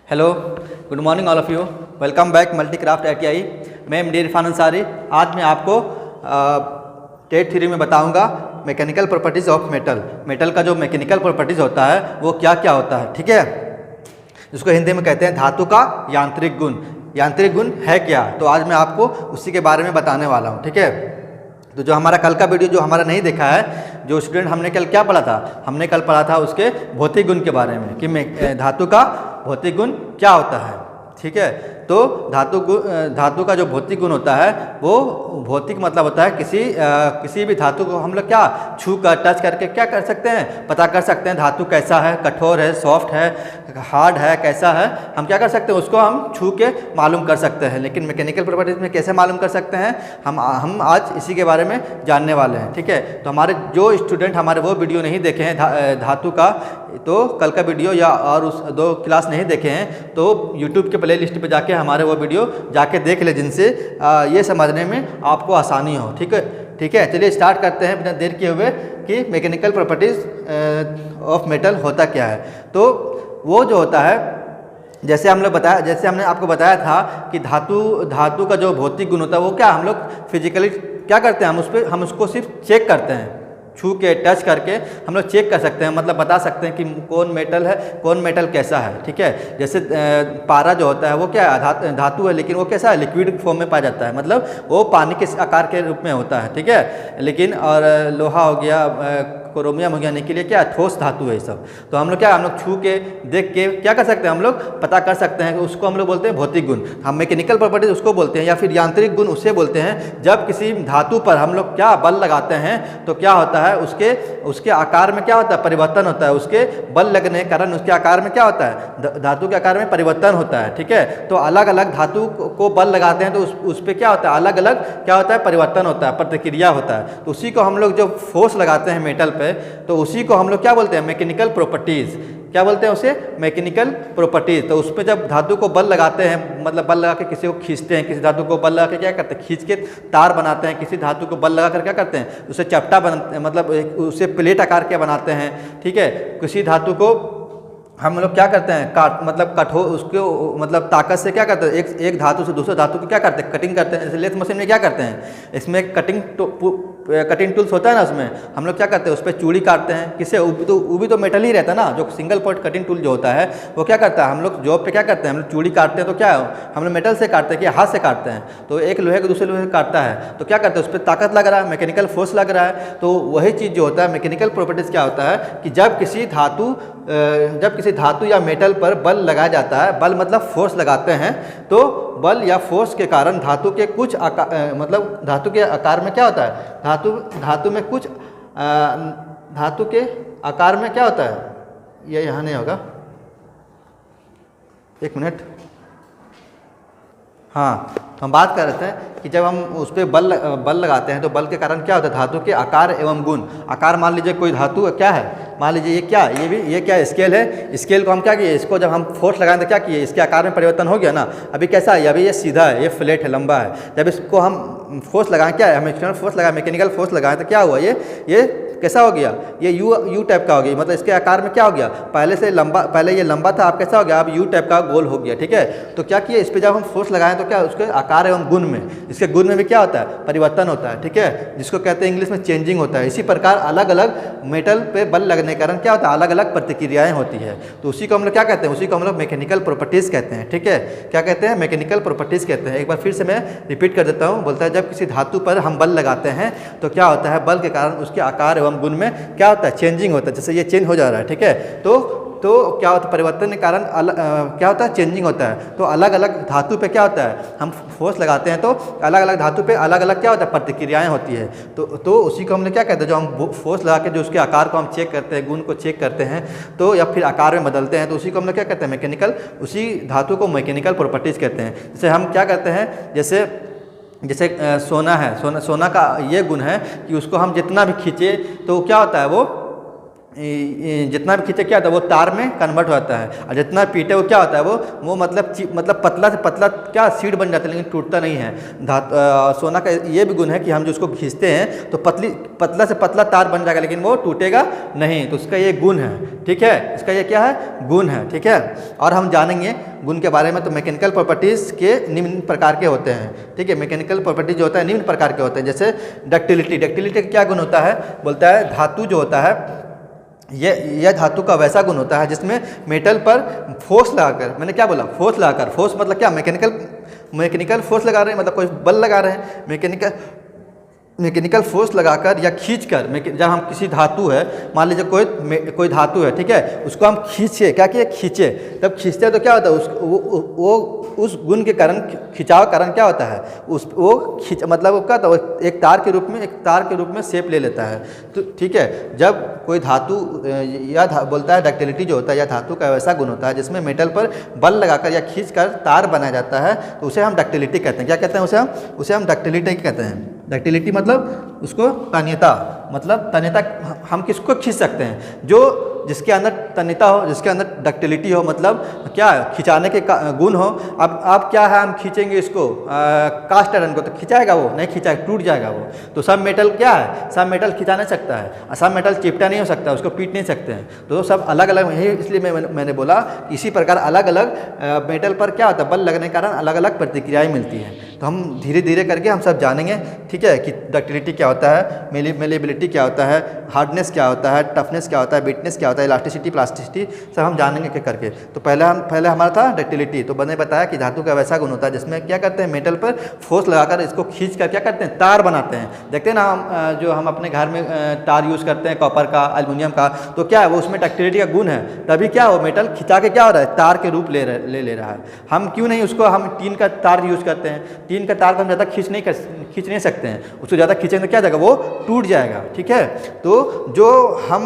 Hello, good morning all of you. Welcome back Multicraft ITI। मैं MD Irfan Ansari. आज मैं आपको टेट थ्री में बताऊंगा मैकेनिकल प्रॉपर्टीज़ ऑफ मेटल का जो मैकेनिकल प्रॉपर्टीज़ होता है वो क्या क्या होता है, ठीक है। जिसको हिंदी में कहते हैं धातु का यांत्रिक गुण। यांत्रिक गुण है क्या, तो आज मैं आपको उसी के बारे में बताने वाला हूँ, ठीक है। तो जो हमारा कल का वीडियो जो हमारा नहीं देखा है, जो स्टूडेंट, हमने कल क्या पढ़ा था, हमने कल पढ़ा था उसके भौतिक गुण के बारे में कि धातु का भौतिक गुण क्या होता है, ठीक है। तो धातु का जो भौतिक गुण होता है वो भौतिक मतलब होता है किसी भी धातु को हम लोग क्या छू कर टच करके क्या कर सकते हैं, पता कर सकते हैं धातु कैसा है, कठोर है, सॉफ्ट है, हार्ड है, कैसा है, हम क्या कर सकते हैं उसको हम छू के मालूम कर सकते हैं। लेकिन मैकेनिकल प्रॉपर्टीज में कैसे मालूम कर सकते हैं, हम आज इसी के बारे में जानने वाले हैं, ठीक है। तो हमारे जो स्टूडेंट हमारे वो वीडियो नहीं देखे हैं धातु का, तो कल का वीडियो या और उस 2 क्लास नहीं देखे हैं तो यूट्यूब के प्ले लिस्ट पर जाके हमारे वो वीडियो जाके देख ले, जिनसे ये समझने में आपको आसानी हो, ठीक है। ठीक है, चलिए स्टार्ट करते हैं बिना देर किए हुए कि मैकेनिकल प्रॉपर्टीज़ ऑफ मेटल होता क्या है। तो वो जो होता है, जैसे हमने आपको बताया था कि धातु का जो भौतिक गुण होता है वो क्या हम लोग फिजिकली क्या करते हैं, हम उसको सिर्फ चेक करते हैं, छू के टच करके हम लोग चेक कर सकते हैं, मतलब बता सकते हैं कि कौन मेटल है, कौन मेटल कैसा है, ठीक है। जैसे पारा जो होता है वो क्या है, धातु है, लेकिन वो कैसा है, लिक्विड फॉर्म में पाया जाता है, मतलब वो पानी के आकार के रूप में होता है, ठीक है। लेकिन और लोहा हो गया, क्रोमियम हो गया, यानी के लिए क्या ठोस धातु है ये सब। तो हम लोग छू के देख के क्या कर सकते हैं, हम लोग पता कर सकते हैं, उसको हम लोग बोलते हैं भौतिक गुण। हम मैकेनिकल प्रॉपर्टीज उसको बोलते हैं, या फिर यांत्रिक गुण उसे बोलते हैं जब किसी धातु पर हम लोग क्या बल लगाते हैं तो क्या होता है, उसके आकार में क्या होता है, परिवर्तन होता है। उसके बल लगने के कारण उसके आकार में क्या होता है, धातु के आकार में परिवर्तन होता है, ठीक है। तो अलग अलग धातु को बल लगाते हैं तो उस पर क्या होता है, अलग अलग क्या होता है, परिवर्तन होता है, प्रतिक्रिया होता है। तो उसी को हम लोग जब फोर्स लगाते हैं मेटल पे, तो उसी को हम लोग क्या बोलते हैं, मैकेनिकल प्रॉपर्टीज़। क्या बोलते हैं उसे, मैकेनिकल प्रॉपर्टीज। तो उस पर जब धातु को बल लगाते हैं, मतलब बल लगा के किसी को खींचते हैं, किसी धातु को बल लगा के क्या करते हैं, खींच के तार बनाते हैं, किसी धातु को बल लगा कर क्या करते हैं, उसे चपटा मतलब उसे प्लेट आकार के बनाते हैं, ठीक है। किसी धातु को हम लोग क्या करते हैं, मतलब कठोर उसको मतलब ताकत से क्या करते हैं, एक धातु से दूसरे धातु को क्या करते हैं, कटिंग करते हैं। जैसे लेथ मशीन में क्या करते हैं, इसमें कटिंग टूल्स होता है ना, उसमें हम लोग क्या करते हैं, उस पर चूड़ी काटते हैं, किससे, वो भी तो मेटल ही रहता है ना। जो सिंगल पॉइंट कटिंग टूल जो होता है वो क्या करता है, हम लोग जॉब पे क्या करते हैं, हम लोग चूड़ी काटते हैं तो क्या है, हम लोग मेटल से काटते हैं कि हाथ से काटते हैं। तो एक लोहे को दूसरे लोहे से काटता है तो क्या करते हैं, उस पर ताकत लग रहा है, मैकेनिकल फोर्स लग रहा है। तो वही चीज़ जो होता है मैकेनिकल प्रॉपर्टीज़ क्या होता है कि जब किसी धातु या मेटल पर बल लगाया जाता है, बल मतलब फोर्स लगाते हैं, तो बल या फोर्स के कारण धातु के कुछ मतलब धातु के आकार में क्या होता है, धातु में कुछ धातु के आकार में क्या होता है, ये यहाँ नहीं होगा, एक मिनट। हाँ, हम बात कर रहे थे कि जब हम उस पर बल लगाते हैं तो बल के कारण क्या होता है, धातु के आकार एवं गुण। आकार मान लीजिए कोई धातु क्या है, मान लीजिए ये क्या स्केल है, स्केल को हम क्या किए, इसको जब हम फोर्स लगाएं तो क्या किए, इसके आकार में परिवर्तन हो गया ना। अभी कैसा है, अभी ये सीधा है, ये फ्लैट है, लंबा है। जब इसको हम फोर्स लगाएं, क्या है, हम एक्सटर्नल फोर्स लगाएं, मैकेनिकल फोर्स लगाएं तो क्या हुआ, ये कैसा हो गया, ये यू टाइप का हो गया, मतलब इसके आकार में क्या हो गया, पहले ये लंबा था, अब कैसा हो गया, अब यू टाइप का गोल हो गया, ठीक है। तो क्या किया, इस पर जब हम फोर्स लगाएं तो क्या उसके आकार एवं गुण में, इसके गुण में भी क्या होता है, परिवर्तन होता है, ठीक है, जिसको कहते हैं इंग्लिश में चेंजिंग होता है। इसी प्रकार अलग अलग मेटल पे बल लगने के कारण क्या होता है, अलग अलग प्रतिक्रियाएं होती है। तो उसी को हम लोग क्या कहते हैं, उसी को हम लोग मैकेनिकल प्रॉपर्टीज़ कहते हैं, ठीक है। क्या कहते हैं, मैकेनिकल प्रॉपर्टीज़ कहते हैं। एक बार फिर से मैं रिपीट कर देता हूँ। बोलता है जब किसी धातु पर हम बल लगाते हैं तो क्या होता है, बल के कारण उसके आकार एवं गुण में क्या होता है, चेंजिंग होता है। जैसे ये चेंज हो जा रहा है, ठीक है, तो क्या होता है, परिवर्तन के कारण क्या होता है, चेंजिंग होता है। तो अलग अलग धातु पे क्या होता है, हम फोर्स लगाते हैं तो अलग अलग धातु पे अलग अलग क्या होता है, प्रतिक्रियाएं होती है। तो उसी को हम लोग क्या कहते हैं, जो हम फोर्स लगा के जो उसके आकार को हम चेक करते हैं, गुण को चेक करते हैं, तो या फिर आकार में बदलते हैं, तो उसी को हम लोग क्या कहते हैं, मैकेनिकल, उसी धातु को मैकेनिकल प्रॉपर्टीज़ कहते हैं। जैसे हम क्या करते हैं, जैसे सोना है, सोना का ये गुण है कि उसको हम जितना भी खींचे तो क्या होता है, वो जितना भी खींचे क्या होता है वो तार में कन्वर्ट होता है, और जितना पीटे वो क्या होता है वो मतलब पतला से पतला क्या सीड बन जाता है, लेकिन टूटता नहीं है। सोना का ये भी गुण है कि हम जो उसको खींचते हैं तो पतला से पतला तार बन जाएगा, लेकिन वो टूटेगा नहीं। तो उसका ये गुण है, ठीक है, इसका ये क्या है, गुण है, ठीक है। और हम जानेंगे गुण के बारे में। तो मैकेनिकल प्रॉपर्टीज़ के निम्न प्रकार के होते हैं, ठीक है। मैकेनिकल प्रॉपर्टीज जो होता है निम्न प्रकार के होते हैं, जैसे डक्टिलिटी। डक्टिलिटी का क्या गुण होता है, बोलता है धातु जो होता है यह धातु का वैसा गुण होता है जिसमें मेटल पर फोर्स लगाकर, मैंने क्या बोला, फोर्स लगाकर, फोर्स मतलब क्या, मैकेनिकल फोर्स लगा रहे हैं, मतलब कोई बल लगा रहे हैं, मैकेनिकल फोर्स लगाकर या खींचकर। जब हम किसी धातु है, मान लीजिए कोई धातु है, ठीक है, उसको हम खींचे, क्या किए, खींचे। तब खींचते हैं तो क्या होता है, उस गुण के कारण, खिंचाव कारण क्या होता है, वो खींच मतलब वो क्या होता है, एक तार के रूप में शेप ले लेता है। तो ठीक है, जब कोई धातु बोलता है डक्टिलिटी जो होता है या धातु का वैसा गुण होता है जिसमें मेटल पर बल लगाकर या खींचकर तार बनाया जाता है, तो उसे हम डक्टिलिटी कहते हैं। क्या कहते हैं उसे हम डक्टिलिटी कहते हैं। डक्टिलिटी मतलब उसको तन्यता, मतलब तन्यता हम किसको खींच सकते हैं, जो जिसके अंदर तन्यता हो, जिसके अंदर डक्टिलिटी हो, मतलब क्या खिंचाने के गुण हो। अब क्या है, हम खींचेंगे इसको कास्ट आयरन को, तो खिंचाएगा वो नहीं, खिंचाएगा, टूट जाएगा वो। तो सब मेटल क्या है, सब मेटल खिंचा नहीं सकता है, सब मेटल चिपटा नहीं हो सकता, उसको पीट नहीं सकते हैं। तो सब अलग अलग है, इसलिए मैंने बोला इसी प्रकार अलग अलग मेटल पर क्या होता है, बल लगने के कारण अलग अलग प्रतिक्रियाएँ मिलती हैं। तो हम धीरे धीरे करके हम सब जानेंगे, ठीक है, कि डक्टिलिटी क्या होता है, मेलेबिलिटी क्या होता है, हार्डनेस क्या होता है, टफनेस क्या होता है, बिटनेस क्या होता है, इलास्टिसिटी, प्लास्टिसिटी, सब हम जानेंगे क्या करके। तो पहले हमारा था डक्टिलिटी। तो मैंने बताया कि धातु का वैसा गुण होता है जिसमें क्या करते हैं, मेटल पर फोर्स लगाकर इसको खींच कर क्या करते हैं, तार बनाते हैं। देखते हैं ना जो हम अपने घर में तार यूज़ करते हैं, कॉपर का, एल्युमिनियम का, तो क्या है वो, उसमें डक्टिलिटी का गुण है, तभी क्या हो, मेटल खिंचा के क्या हो रहा है, तार के रूप ले रहा है। हम क्यों नहीं उसको, हम टीन का तार यूज़ करते हैं, टीन का तार को हम ज़्यादा खींच नहीं सकते हैं, उसको ज़्यादा खींचेंगे तो क्या जाएगा, वो टूट जाएगा, ठीक है। तो जो हम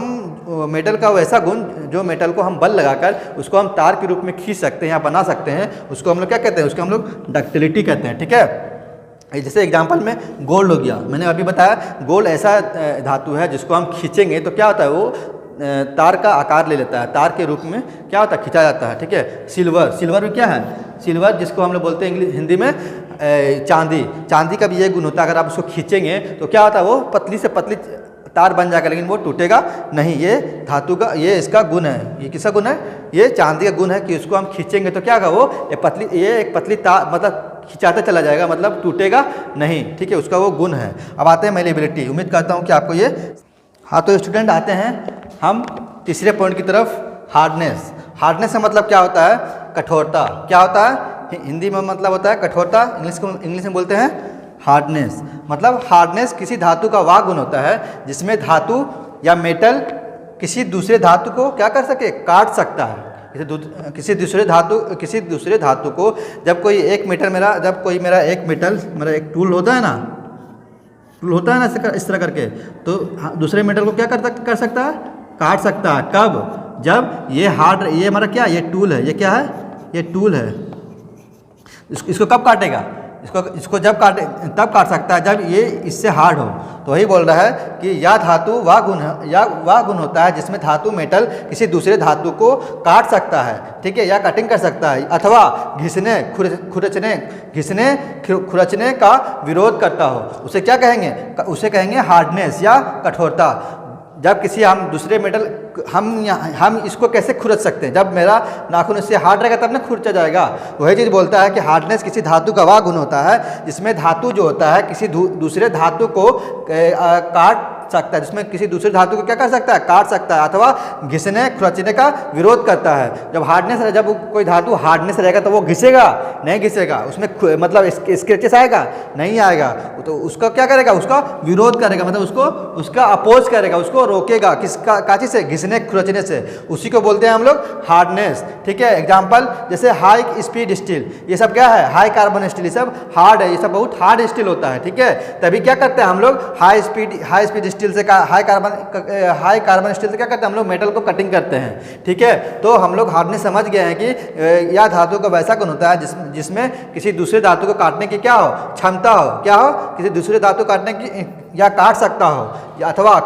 मेटल का वैसा गुण, जो मेटल को हम बल लगाकर उसको हम तार के रूप में खींच सकते हैं या बना सकते हैं, उसको हम लोग क्या कहते हैं, उसको हम लोग डक्टिलिटी कहते हैं, ठीक है। जैसे एग्जांपल में गोल्ड हो गया, मैंने अभी बताया गोल्ड ऐसा धातु है जिसको हम खींचेंगे तो क्या होता है, वो तार का आकार ले लेता है, तार के रूप में क्या होता है, खिंचा जाता है, ठीक है। सिल्वर भी क्या है, सिल्वर जिसको हम लोग बोलते हैं हिंदी में चांदी का भी ये गुण होता है, अगर आप उसको खींचेंगे तो क्या होता है, वो पतली से पतली तार बन जाएगा, लेकिन वो टूटेगा नहीं। ये धातु का, ये इसका गुण है। ये किसका गुण है, ये चांदी का गुण है कि उसको हम खींचेंगे तो क्या होगा, वो एक पतली तार मतलब खिंचाता चला जाएगा, मतलब टूटेगा नहीं, ठीक है, उसका वो गुण है। अब आते हैं मेलेबिलिटी। उम्मीद करता हूँ कि आपको ये, हाँ, तो स्टूडेंट आते हैं हम तीसरे पॉइंट की तरफ, हार्डनेस। हार्डनेस का मतलब क्या होता है, कठोरता। क्या होता है, हिंदी में मतलब होता है कठोरता, इंग्लिश में बोलते हैं हार्डनेस। मतलब हार्डनेस किसी धातु का वह गुण होता है जिसमें धातु या मेटल किसी दूसरे धातु को क्या कर सके, काट सकता है। किसी दूसरे धातु को जब कोई एक टूल होता है ना, इस तरह करके, तो दूसरे मेटल को क्या कर सकता है, काट सकता है। कब, जब ये हमारा क्या, ये टूल है, ये क्या है, ये टूल है। इसको कब काटेगा, इसको जब काटे तब काट सकता है जब ये इससे हार्ड हो। तो वही बोल रहा है कि यह धातु वह गुण होता है जिसमें धातु मेटल किसी दूसरे धातु को काट सकता है, ठीक है, या कटिंग कर सकता है, अथवा घिसने खुरचने का विरोध करता हो। उसे क्या कहेंगे, उसे कहेंगे हार्डनेस या कठोरता। जब किसी हम दूसरे मेटल हम इसको कैसे खुरच सकते हैं, जब मेरा नाखून इससे हार्ड रहेगा तब ना खुरचा जाएगा। वही चीज़ बोलता है कि हार्डनेस किसी धातु का वह गुण होता है जिसमें धातु जो होता है किसी दूसरे धातु को काट सकता है, जिसमें किसी दूसरे धातु को क्या कर सकता है, काट सकता है, अथवा घिसने खुरचने का विरोध करता है। जब हार्डनेस, जब कोई धातु हार्डनेस रहेगा तो वो घिसेगा नहीं, घिसेगा, उसमें मतलब स्क्रैचेस आएगा नहीं आएगा, तो उसका क्या करेगा, उसका विरोध करेगा, मतलब उसका अपोज करेगा, उसको रोकेगा, किसका काची से, घिसने खुरचने से। उसी को बोलते हैं हम लोग हार्डनेस, ठीक है। एग्जाम्पल जैसे हाई स्पीड स्टील, ये सब क्या है, हाई कार्बन स्टील, ये सब हार्ड है, ये सब बहुत हार्ड स्टील होता है, ठीक है। तभी क्या करते हैं हम लोग, हाई स्पीड स्टील से हाई कार्बन स्टील से क्या करते हैं हम लोग मेटल को कटिंग करते हैं। ठीक है, तो हम लोग हार्डनेस समझ गए हैं कि यह धातु का वैसा गुण होता है जिसमें किसी दूसरे धातु को काटने की क्या हो, क्षमता हो, क्या हो, किसी दूसरे धातु काटने की या काट सकता हो या अथवा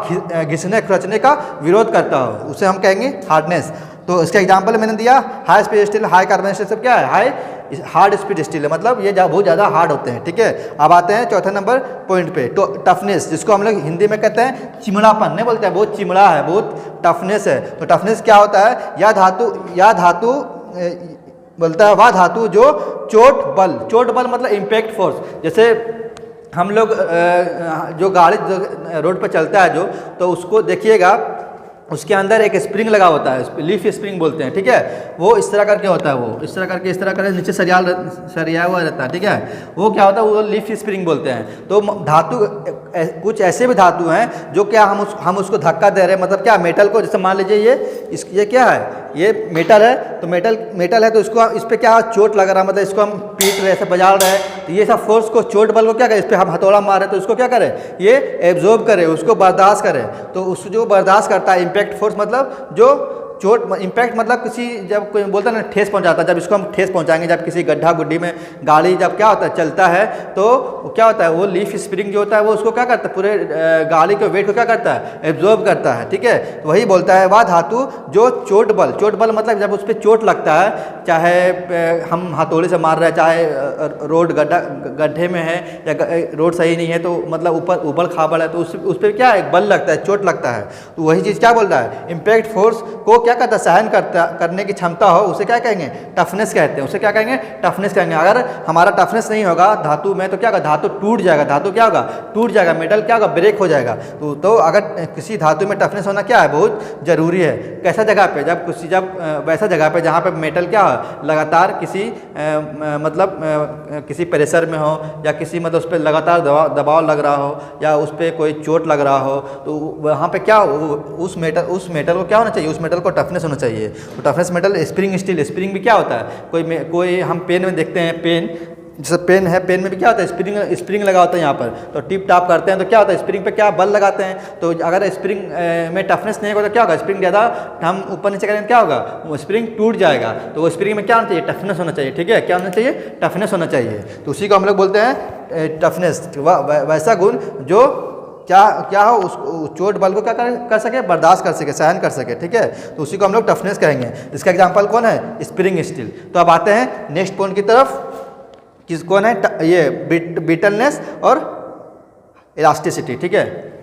घिसने खुरचने का विरोध करता हो, उसे हम कहेंगे हार्डनेस। तो इसका एग्जांपल मैंने दिया, high speed steel, high carbon steel सब क्या है, हार्ड स्पीड स्टील है, मतलब ये बहुत ज़्यादा हार्ड होते हैं। ठीक है, अब आते हैं चौथे नंबर पॉइंट पे, तो टफनेस, जिसको हम लोग हिंदी में कहते हैं चिमड़ापन, नहीं बोलते हैं बहुत चिमड़ा है, बहुत टफनेस है। तो टफनेस क्या होता है, या धातु बोलता है वह धातु जो चोट बल मतलब इम्पैक्ट फोर्स, जैसे हम लोग जो गाड़ी रोड पर चलता है जो, तो उसको देखिएगा उसके अंदर एक स्प्रिंग लगा होता है, लीफ स्प्रिंग बोलते हैं। ठीक है, वो इस तरह करके होता है, वो इस तरह करके नीचे सरिया हुआ रहता है। ठीक है, वो क्या होता है, वो लीफ स्प्रिंग बोलते हैं। तो धातु कुछ ऐसे भी धातु हैं जो क्या हम उसको धक्का दे रहे हैं, मतलब क्या मेटल को, जैसे मान लीजिए ये क्या है, ये मेटल है, तो मेटल है तो इसको इस पर क्या चोट लग रहा है, मतलब इसको हम पीट रहे, ऐसे बजा रहे हैं, तो ये सब फोर्स को, चोट बल को क्या करें, इस पर हम हथौड़ा मार रहे हैं तो इसको क्या करें, ये एब्जॉर्ब करे, उसको बर्दाश्त करे। तो उस जो बर्दाश्त करता है इम्पैक्ट फोर्स, मतलब जो चोट, इम्पैक्ट मतलब किसी, जब कोई बोलता है ना ठेस पहुंचाता है, जब इसको हम ठेस पहुंचाएंगे, जब किसी गड्ढा गुड्डी में गाड़ी जब क्या होता है चलता है, तो क्या होता है, वो लीफ स्प्रिंग जो होता है वो उसको क्या करता है, पूरे गाड़ी के वेट को क्या करता है, एब्जॉर्ब करता है। ठीक है, तो वही बोलता है वह धातु जो चोट बल मतलब जब उस पर चोट लगता है, चाहे हम हथौड़े से मार रहे हैं, चाहे रोड गड्ढे में है या रोड सही नहीं है, तो मतलब ऊपर उबड़ खाबड़ है, तो उस पर क्या है, बल लगता है, चोट लगता है। तो वही चीज़ क्या बोल रहा है, इम्पैक्ट फोर्स को क्या करता है, सहन करने की क्षमता हो, उसे क्या कहेंगे, टफनेस कहते हैं, उसे क्या कहेंगे, टफनेस कहेंगे। अगर हमारा टफनेस नहीं होगा धातु में तो क्या होगा, धातु टूट जाएगा, धातु क्या होगा, टूट जाएगा, मेटल क्या होगा, ब्रेक हो जाएगा। तो अगर किसी धातु में टफनेस होना क्या है, बहुत जरूरी है। कैसा जगह पे, जब वैसा जगह पे जहाँ पे मेटल क्या हो, लगातार किसी मतलब किसी प्रेशर में हो, या किसी मतलब उस पर लगातार दबाव लग रहा हो, या उस पर कोई चोट लग रहा हो, तो वहाँ पे क्या उस मेटल को क्या होना चाहिए, उस मेटल को टफनेस होना चाहिए। तो toughness metal, spring steel, spring भी क्या होता है, कोई हम पेन में देखते हैं, पेन जैसे पेन है, पेन में भी क्या होता है, स्प्रिंग लगा होता है यहाँ पर, तो टिप टाप करते हैं तो क्या होता है, स्प्रिंग पे क्या बल लगाते हैं। तो अगर स्प्रिंग में टफनेस नहीं होगा तो क्या होगा, स्प्रिंग ज़्यादा हम ऊपर नीचे करेंगे क्या होगा, वो स्प्रिंग टूट जाएगा। तो वो स्प्रिंग में क्या होना चाहिए, टफनेस होना चाहिए। ठीक है, क्या होना चाहिए, टफनेस होना चाहिए। तो उसी को हम लोग बोलते हैं टफनेस, वैसा गुण जो क्या हो, उस चोट बल को क्या कर सके, बर्दाश्त कर सके, सहन कर सके। ठीक है, तो उसी को हम लोग टफनेस कहेंगे। इसका एग्जांपल कौन है, स्प्रिंग स्टील। तो अब आते हैं नेक्स्ट पॉइंट की तरफ, कौन है, ये ब्रिटलनेस और इलास्टिसिटी। ठीक है,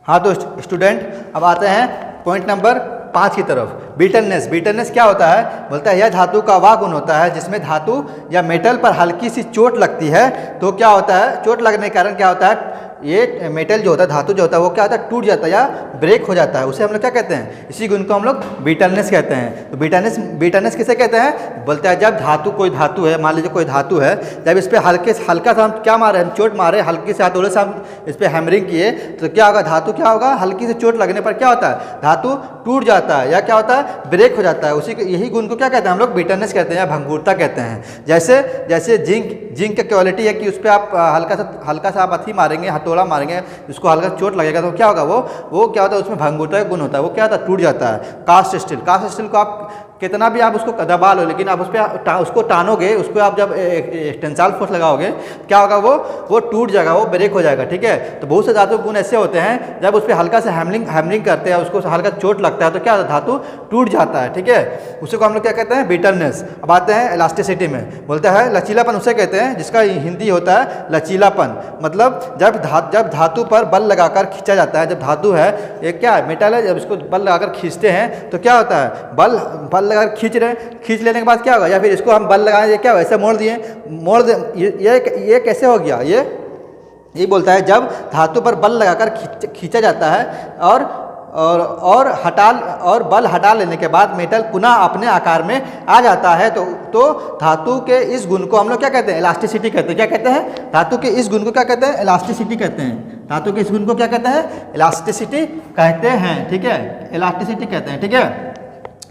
हाँ तो स्टूडेंट अब आते हैं पॉइंट नंबर 5 की तरफ। ब्रिटलनेस क्या होता है, बोलता है यह धातु का वह गुण होता है जिसमें धातु या मेटल पर हल्की सी चोट लगती है, तो क्या होता है, चोट लगने के कारण क्या होता है, ये मेटल जो होता है, धातु जो होता है वो क्या होता है, टूट जाता है या ब्रेक हो जाता है। उसे हम लोग क्या कहते हैं, इसी गुण को हम लोग ब्रिटलनेस कहते हैं। तो ब्रिटलनेस किसे कहते हैं, बोलता है जब कोई धातु है, मान लीजिए कोई धातु है, जब इस पर हल्का सा हम क्या मारे, हम चोट मारे, हल्की से हथौड़े से हम इस पर हैमरिंग किए, तो क्या होगा, धातु क्या होगा, हल्की से चोट लगने पर क्या होता है, धातु टूट जाता है या क्या होता है, ब्रेक हो जाता है। यही गुण को क्या कहते हैं हम लोग, ब्रिटलनेस कहते हैं या भंगुरता कहते हैं। जैसे जिंक की क्वालिटी है कि उस पर आप हल्का सा आप अथी मारेंगे, हथौड़ा मारेंगे, उसको हल्का चोट लगेगा तो क्या होगा, वो क्या होता है, उसमें भंगुरता का गुण होता है, वो क्या होता है, टूट जाता है। कास्ट स्टील को आप कितना भी आप उसको दबा लो, लेकिन आप उसको टानोगे, उसको आप जब टेंसाइल फोर्स लगाओगे क्या होगा, वो टूट जाएगा, वो ब्रेक हो जाएगा। ठीक है, तो बहुत से धातु गुण ऐसे होते हैं जब उस पर हल्का से हैमरिंग करते हैं, उसको हल्का चोट लगता है तो क्या धातु टूट जाता है। ठीक है, उसी को हम लोग क्या कहते हैं, ब्रिटलनेस। अब आते हैं इलास्टिसिटी में, बोलता है लचीलापन उसे कहते हैं जिसका हिंदी होता है लचीलापन, मतलब जब धातु पर बल लगाकर खींचा जाता है, जब धातु है ये क्या है, मेटल है, जब इसको बल लगाकर खींचते हैं तो क्या होता है, बल लगाकर खींच लेने के बाद क्या होगा, या फिर इसको हम बल लगाए, ये क्या ऐसे मोड़ दे, ये कैसे हो गया, ये बोलता है जब धातु पर बल लगाकर खींचा जाता है और बल हटा लेने के बाद मेटल पुनः अपने आकार में आ जाता है, तो धातु के इस गुण को हम लोग क्या कहते हैं, इलास्टिसिटी कहते हैं। क्या कहते हैं, धातु के इस गुण को क्या कहते हैं, इलास्टिसिटी कहते हैं। धातु के इस गुण को क्या कहते हैं, इलास्टिसिटी कहते हैं। ठीक है, इलास्टिसिटी कहते हैं। ठीक है,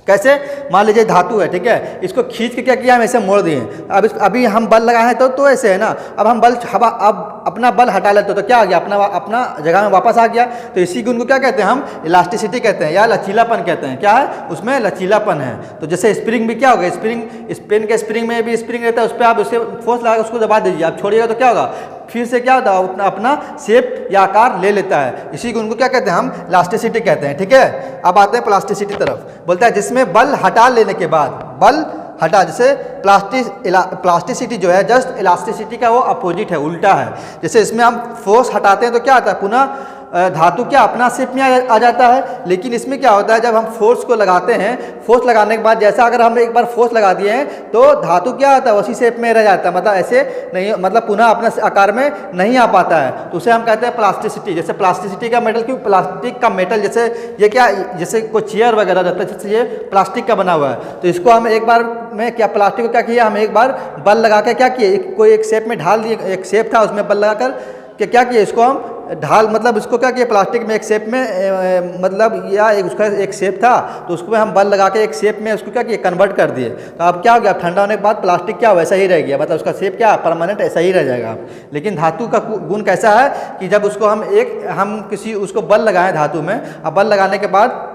कैसे, मान लीजिए धातु है, ठीक है, इसको खींच के क्या किया, हम ऐसे मोड़ दिए। अब अभी हम बल लगाए हैं तो ऐसे है ना, अब हम बल हवा अब अपना बल हटा लेते तो क्या आ गया, अपना जगह में वापस आ गया। तो इसी गुण को क्या कहते हैं हम, इलास्टिसिटी कहते हैं या लचीलापन कहते हैं। क्या है, उसमें लचीलापन है। तो जैसे स्प्रिंग भी क्या होगा, स्प्रिंग के स्प्रिंग में भी स्प्रिंग रहता है, उस पर आप उसे फोर्स लगा उसको दबा दीजिए, आप छोड़िएगा तो क्या होगा, फिर से क्या होता है, अपना शेप या आकार ले लेता है। इसी गुण को क्या कहते हैं हम, इलास्टिसिटी कहते हैं। ठीक है, अब आते हैं प्लास्टिसिटी तरफ। बोलता है जिसमें बल हटा लेने के बाद, बल हटा, जैसे प्लास्टिसिटी जो है जस्ट इलास्टिसिटी का वो अपोजिट है, उल्टा है। जैसे इसमें हम फोर्स हटाते हैं तो क्या आता है, पुनः धातु क्या अपना शेप में आ जाता है। लेकिन इसमें क्या होता है, जब हम फोर्स को लगाते हैं, फोर्स लगाने के बाद जैसा अगर हम एक बार फोर्स लगा दिए हैं तो धातु क्या होता है, उसी शेप में रह जाता है, मतलब ऐसे नहीं, मतलब पुनः अपने आकार में नहीं आ पाता है। तो उसे हम कहते हैं प्लास्टिसिटी। जैसे प्लास्टिसिटी का मेटल, क्यों प्लास्टिक का मेटल, जैसे ये क्या, जैसे कोई चेयर वगैरह रहता है, जैसे ये प्लास्टिक का बना हुआ है, तो इसको हम एक बार में क्या, प्लास्टिक को क्या किया, हम एक बार बल लगा के क्या किए, कोई एक शेप में ढाल दिए, एक शेप था उसमें बल लगा कर क्या किया, इसको हम ढाल, मतलब इसको क्या किया, प्लास्टिक में एक शेप में मतलब या उसका एक शेप था तो उसको हम बल लगा के एक शेप में उसको क्या किया, कन्वर्ट कर दिए। तो अब क्या हो गया, ठंडा होने के बाद प्लास्टिक क्या वैसा ही रह गया, मतलब उसका शेप क्या परमानेंट ऐसा ही रह जाएगा। लेकिन धातु का गुण कैसा है कि जब उसको हम किसी उसको बल लगाएं धातु में, अब बल लगाने के बाद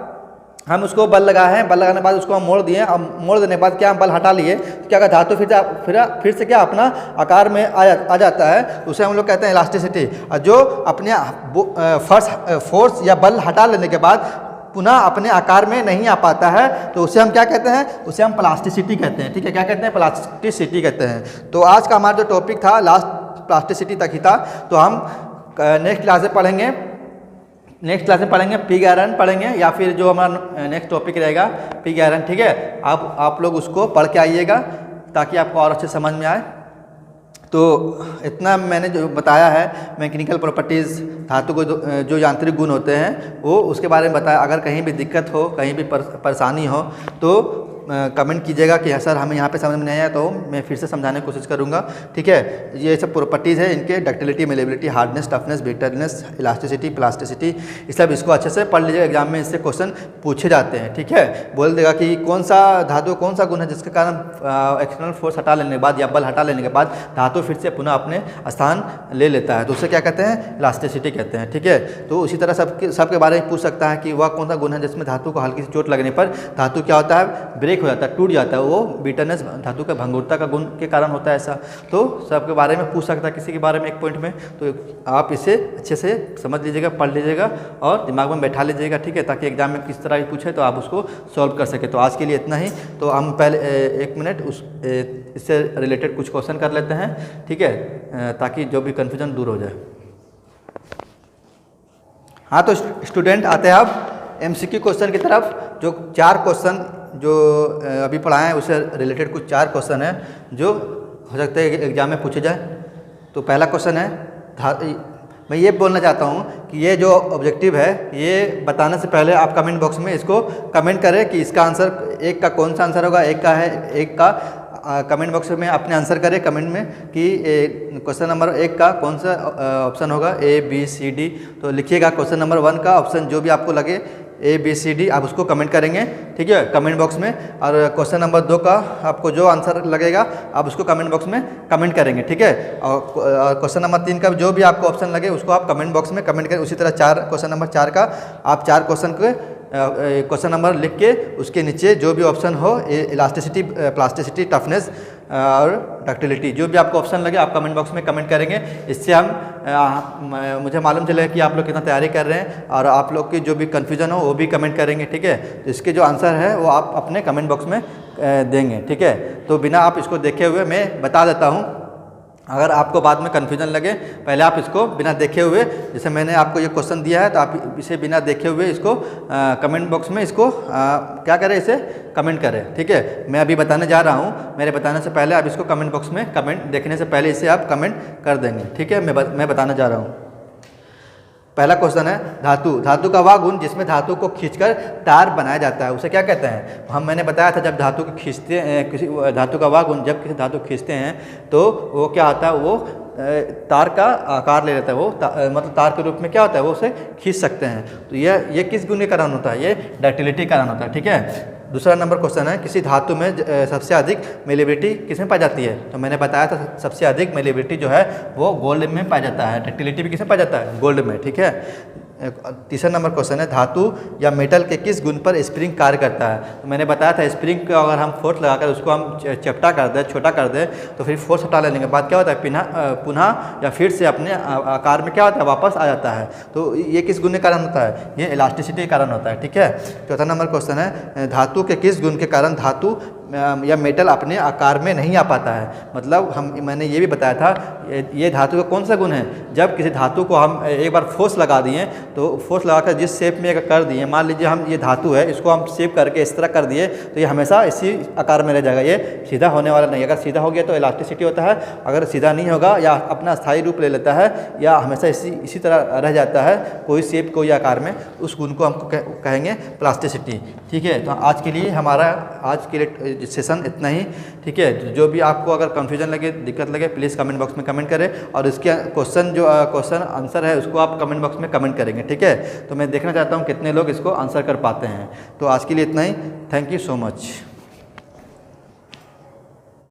हम उसको बल लगाए हैं, बल लगाने के बाद उसको हम मोड़ दिए, अब मोड़ देने के बाद क्या हम बल हटा लिए तो क्या, धातु फिर से क्या अपना आकार में आ जाता है। उसे हम लोग कहते हैं इलास्टिसिटी। और जो अपने फोर्स या बल हटा लेने के बाद पुनः अपने आकार में नहीं आ पाता है तो उसे हम क्या कहते हैं, उसे हम प्लास्टिसिटी कहते हैं। ठीक है, क्या कहते हैं, प्लास्टिसिटी कहते हैं। तो आज का हमारा जो टॉपिक था लास्ट प्लास्टिसिटी तक ही था। तो हम नेक्स्ट क्लास में पढ़ेंगे पिग आयरन पढ़ेंगे, या फिर जो हमारा नेक्स्ट टॉपिक रहेगा पिग आयरन। ठीक है, आप लोग उसको पढ़ के आइएगा ताकि आपको और अच्छे समझ में आए। तो इतना मैंने जो बताया है मैकेनिकल प्रॉपर्टीज़, धातु को जो यांत्रिक गुण होते हैं वो उसके बारे में बताया। अगर कहीं भी दिक्कत हो, कहीं भी परेशानी हो तो कमेंट कीजिएगा कि हाँ सर हमें यहाँ पे समझ में नहीं आया, तो मैं फिर से समझाने की कोशिश करूँगा। ठीक है, ये सब प्रॉपर्टीज़ है इनके, ductility, malleability, hardness, toughness, brittleness, elasticity, plasticity, ये सब इसको अच्छे से पढ़ लीजिएगा। एग्जाम में इससे क्वेश्चन पूछे जाते हैं। ठीक है, बोल देगा कि कौन सा धातु कौन सा गुण है जिसके कारण एक्सटर्नल फोर्स हटा लेने के बाद या बल हटा लेने के बाद धातु फिर से पुनः अपने स्थान ले लेता है, तो उसे क्या कहते हैं, इलास्टिसिटी कहते हैं। ठीक है, तो उसी तरह सबके बारे में पूछ सकता है कि वह कौन सा गुण है जिसमें धातु को हल्की सी चोट लगने पर धातु क्या होता है, ब्रेक हो जाता है, टूट जाता है। वो बिटरनेस धातु का भंगुरता का गुण के कारण होता है ऐसा। तो सबके बारे में पूछ सकता है, किसी के बारे में एक पॉइंट में, तो आप इसे अच्छे से समझ लीजिएगा, पढ़ लीजिएगा और दिमाग में बैठा लीजिएगा। ठीक है, ताकि एग्जाम में किस तरह भी पूछे तो आप उसको सॉल्व कर सके। तो आज के लिए इतना ही। तो हम पहले 1 मिनट इससे रिलेटेड कुछ क्वेश्चन कर लेते हैं। ठीक है, ताकि जो भी कन्फ्यूजन दूर हो जाए। हाँ, तो स्टूडेंट आते हैं अब MCQ क्वेश्चन की तरफ। जो 4 क्वेश्चन जो अभी पढ़ाए हैं उससे रिलेटेड कुछ 4 क्वेश्चन हैं जो हो सकता है एग्जाम में पूछे जाए। तो पहला क्वेश्चन है, मैं ये बोलना चाहता हूँ कि ये जो ऑब्जेक्टिव है ये बताने से पहले आप कमेंट बॉक्स में इसको कमेंट करें कि इसका आंसर, एक का कौन सा आंसर होगा, एक का है, एक का कमेंट बॉक्स में अपने आंसर करें कमेंट में कि क्वेश्चन नंबर 1 का कौन सा ऑप्शन होगा, A B C D। तो लिखिएगा क्वेश्चन नंबर 1 का ऑप्शन जो भी आपको लगे A B C D, आप उसको कमेंट करेंगे। ठीक है, कमेंट बॉक्स में। और क्वेश्चन नंबर 2 का आपको जो आंसर लगेगा आप उसको कमेंट बॉक्स में कमेंट करेंगे। ठीक है, और क्वेश्चन नंबर 3 का जो भी आपको ऑप्शन लगे उसको आप कमेंट बॉक्स में कमेंट करें। उसी तरह क्वेश्चन नंबर 4 का आप 4 क्वेश्चन नंबर लिख के उसके नीचे जो भी ऑप्शन हो, इलास्टिसिटी, प्लास्टिसिटी, टफनेस और डक्टिलिटी, जो भी आपको ऑप्शन लगे आप कमेंट बॉक्स में कमेंट करेंगे। इससे मुझे मालूम चलेगा कि आप लोग कितना तैयारी कर रहे हैं और आप लोग की जो भी कन्फ्यूजन हो वो भी कमेंट करेंगे। ठीक है, तो इसके जो आंसर है वो आप अपने कमेंट बॉक्स में देंगे। ठीक है, तो बिना आप इसको देखे हुए मैं बता देता हूँ। अगर आपको बाद में कन्फ्यूजन लगे, पहले आप इसको बिना देखे हुए, जैसे मैंने आपको ये क्वेश्चन दिया है तो आप इसे बिना देखे हुए इसको कमेंट बॉक्स में इसको क्या करें, इसे कमेंट करें। ठीक है, मैं अभी बताने जा रहा हूँ, मेरे बताने से पहले आप इसको कमेंट बॉक्स में कमेंट देखने से पहले इसे आप कमेंट कर देंगे। ठीक है, मैं बताने जा रहा हूँ। पहला क्वेश्चन है, धातु का वह गुण जिसमें धातु को खींचकर तार बनाया जाता है उसे क्या कहते हैं। मैंने बताया था जब धातु को खींचते हैं, किसी धातु का वह गुण जब किसी धातु को खींचते हैं तो वो क्या होता है, वो तार का आकार ले लेता है। वो मतलब तार के रूप में क्या होता है, वो उसे खींच सकते हैं। तो ये किस गुण के कारण होता है, ये डक्टिलिटी के कारण होता है। ठीक है, दूसरा नंबर क्वेश्चन है, किसी धातु में सबसे अधिक मेलेबिलिटी किसमें पाई जाती है? तो मैंने बताया था सबसे अधिक मेलेबिलिटी जो है वो गोल्ड में पाया जाता है। डक्टिलिटी भी किसमें पाया जाता है? गोल्ड में। ठीक है। तीसरा नंबर क्वेश्चन है, धातु या मेटल के किस गुण पर स्प्रिंग कार्य करता है? तो मैंने बताया था स्प्रिंग को अगर हम फोर्स लगाकर उसको हम चपटा कर दें, छोटा कर दें, तो फिर फोर्स हटा लेने के बाद क्या होता है, पुनः या फिर से अपने आकार में क्या होता है, वापस आ जाता है। तो ये किस गुण के कारण होता है? ये इलास्टिसिटी के कारण होता है। ठीक है। चौथा नंबर क्वेश्चन है, धातु के किस गुण के कारण धातु या मेटल अपने आकार में नहीं आ पाता है? मतलब मैंने ये भी बताया था ये धातु का कौन सा गुण है, जब किसी धातु को हम एक बार फोर्स लगा दिए, तो फोर्स लगाकर जिस शेप में कर दिए, मान लीजिए हम ये धातु है, इसको हम शेप करके इस तरह कर दिए, तो ये हमेशा इसी आकार में रह जाएगा, ये सीधा होने वाला नहीं। अगर सीधा हो गया तो इलास्टिसिटी होता है, अगर सीधा नहीं होगा या अपना स्थायी रूप ले लेता है या हमेशा इसी तरह रह जाता है कोई शेप कोई आकार में, उस गुण को हम कहेंगे प्लास्टिसिटी। ठीक है। तो आज के लिए हमारा आज के लिए सेशन इतना ही। ठीक है। जो भी आपको अगर कन्फ्यूजन लगे, दिक्कत लगे, प्लीज़ कमेंट बॉक्स में कमेंट करें और इसके क्वेश्चन आंसर है उसको आप कमेंट बॉक्स में कमेंट करेंगे। ठीक है। तो मैं देखना चाहता हूँ कितने लोग इसको आंसर कर पाते हैं। तो आज के लिए इतना ही। Thank you so much.